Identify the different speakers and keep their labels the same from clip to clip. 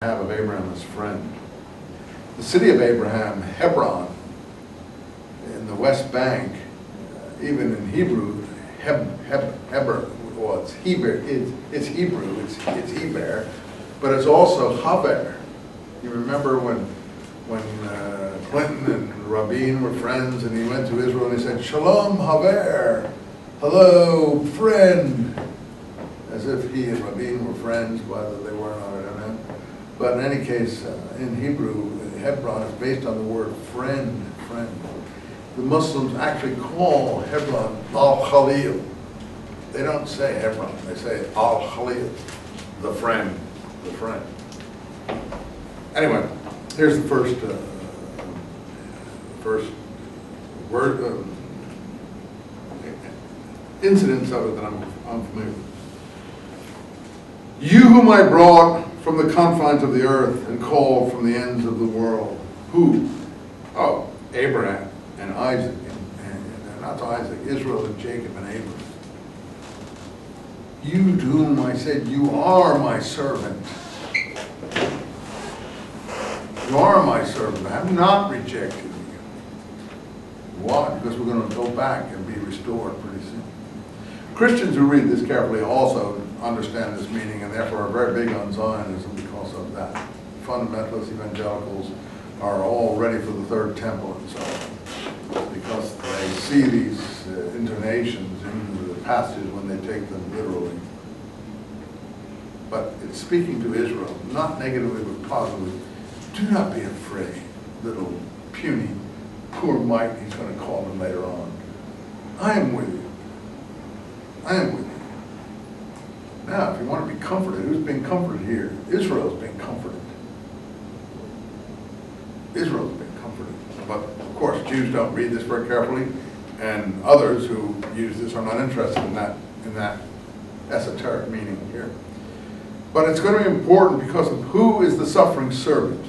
Speaker 1: Of Abraham as friend. The city of Abraham, Hebron, in the West Bank, even in Hebrew, Heber, well, it's Hebrew, it's Heber, but it's also Haber. You remember when Clinton and Rabin were friends, and he went to Israel and he said, "Shalom Haber, hello friend," as if he and Rabin were friends, whether they weren't on it or not. But in any case, in Hebrew, Hebron is based on the word friend. The Muslims actually call Hebron Al-Khalil. They don't say Hebron, they say Al-Khalil, the friend. Anyway, here's the first word, incidents of it that I'm familiar with. You whom I brought from the confines of the earth and called from the ends of the world. Who? Oh, Abraham and Isaac, and not Isaac, Israel and Jacob and Abraham. You to whom I said, you are my servant. You are my servant. I have not rejected you. Why? Because we're going to go back and be restored pretty soon. Christians who read this carefully also understand this meaning and therefore are very big on Zionism because of that. Fundamentalists, evangelicals are all ready for the third temple and so on, because they see these intonations in the passages when they take them literally. But it's speaking to Israel, not negatively but positively. Do not be afraid, little puny, poor mite, he's going to call them later on. I am with you. I am with you. Now, if you want to be comforted, who's being comforted here? Israel's being comforted. Israel's being comforted. But, of course, Jews don't read this very carefully, and others who use this are not interested in that esoteric meaning here. But it's going to be important because of who is the suffering servant.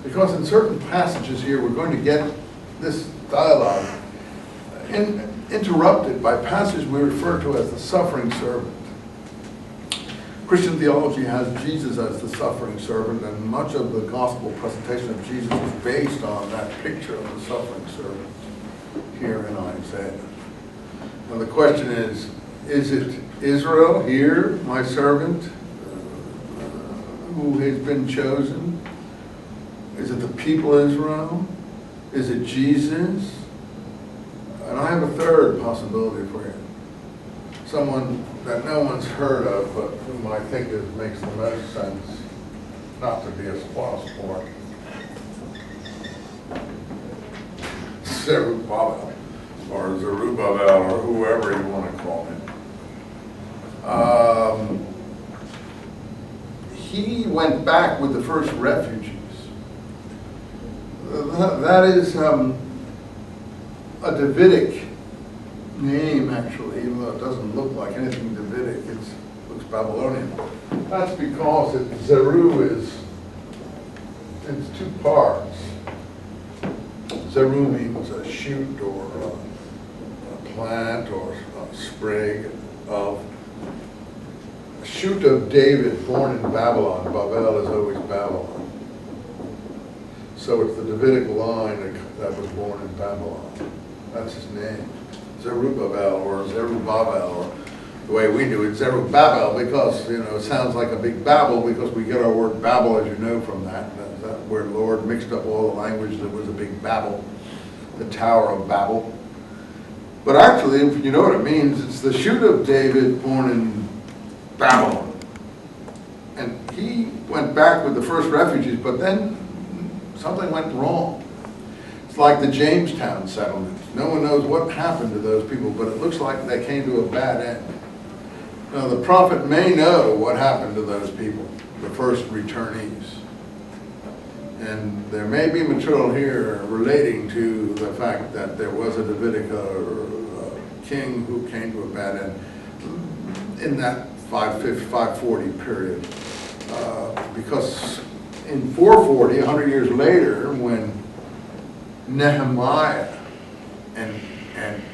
Speaker 1: Because in certain passages here, we're going to get this dialogue interrupted by passages we refer to as the suffering servant. Christian theology has Jesus as the suffering servant, and much of the gospel presentation of Jesus is based on that picture of the suffering servant here in Isaiah. Now the question is it Israel here, my servant, who has been chosen? Is it the people of Israel? Is it Jesus? And I have a third possibility for you. Someone that no one's heard of, but whom I think makes the most sense not to be a spoil sport. Zerubbabel, or Zerubbabel, or whoever you want to call him. He went back with the first refugees. That is a Davidic name, actually, even though it doesn't look like anything Davidic. It looks Babylonian. That's because Zeru it's two parts. Zeru means a shoot or a plant or a sprig of a shoot of David born in Babylon. Babel is always Babylon. So it's the Davidic line that was born in Babylon. That's his name. Zerubbabel or Zerubbabel, or the way we do it, Zerubbabel, because it sounds like a big Babel, because we get our word Babel, as you know, from that where the Lord mixed up all the language. That was a big Babel, the Tower of Babel. But actually, if you know what it means, it's the shoot of David born in Babylon. And he went back with the first refugees, but then something went wrong. It's like the Jamestown settlement. No one knows what happened to those people, but it looks like they came to a bad end. Now, the prophet may know what happened to those people, the first returnees. And there may be material here relating to the fact that there was a Davidic king who came to a bad end in that 540 period. Because in 440, 100 years later, when Nehemiah and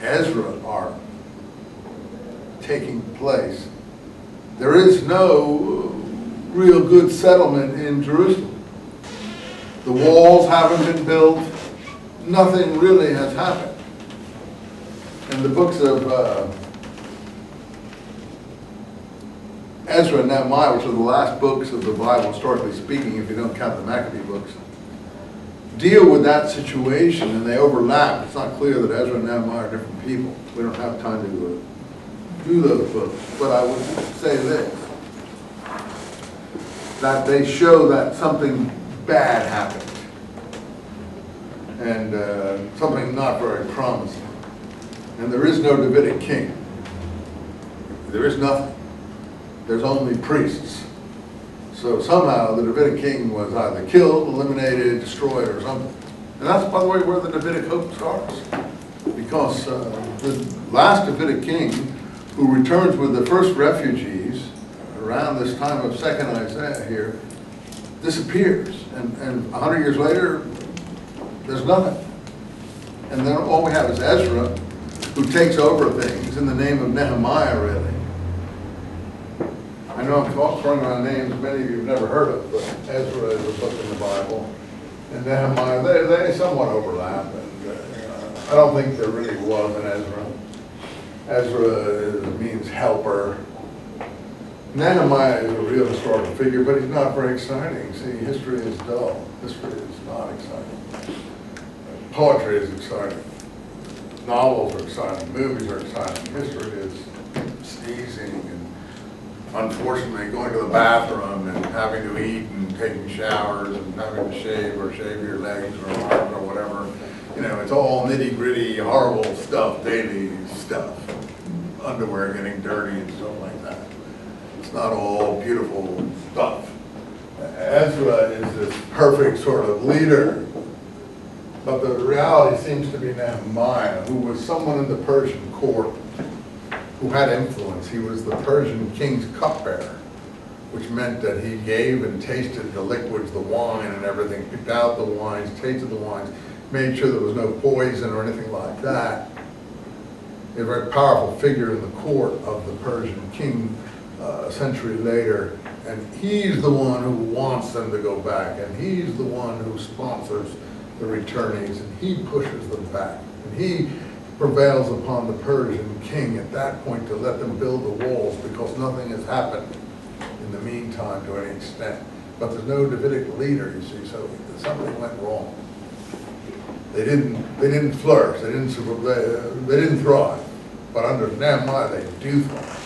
Speaker 1: Ezra are taking place, there is no real good settlement in Jerusalem. The walls haven't been built. Nothing really has happened. And the books of Ezra and Nehemiah, which are the last books of the Bible, historically speaking, if you don't count the Maccabee books, deal with that situation, and they overlap. It's not clear that Ezra and Nehemiah are different people. We don't have time to do those books. But I would say this, that they show that something bad happened, and something not very promising. And there is no Davidic king. There is nothing. There's only priests. So somehow the Davidic king was either killed, eliminated, destroyed, or something. And that's, by the way, where the Davidic hope starts. Because the last Davidic king, who returns with the first refugees around this time of 2nd Isaiah here, disappears. And 100 years later, there's nothing. And then all we have is Ezra, who takes over things in the name of Nehemiah, really. I know I'm throwing around names many of you have never heard of, but Ezra is a book in the Bible, and Nehemiah, they somewhat overlap, and I don't think there really was an Ezra. Ezra means helper. Nehemiah is a real historical figure, but he's not very exciting. See, history is dull. History is not exciting. Poetry is exciting. Novels are exciting. Movies are exciting. History is sneezing and unfortunately going to the bathroom and having to eat and taking showers and having to shave your legs or arms or whatever. You know, it's all nitty gritty, horrible stuff, daily stuff. Underwear getting dirty and stuff like that. It's not all beautiful stuff. Ezra is this perfect sort of leader, but the reality seems to be Nehemiah, who was someone in the Persian court who had influence. He was the Persian king's cupbearer, which meant that he gave and tasted the liquids, the wine and everything, picked out the wines, tasted the wines, made sure there was no poison or anything like that. A very powerful figure in the court of the Persian king a century later, and he's the one who wants them to go back, and he's the one who sponsors the returnees, and he pushes them back, and he prevails upon the Persian king at that point to let them build the walls, because nothing has happened in the meantime to any extent. But there's no Davidic leader, you see, so something went wrong. They didn't flourish, they didn't thrive. But under Nehemiah, they do thrive.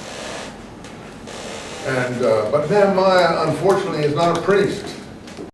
Speaker 1: And but Nehemiah, unfortunately, is not a priest.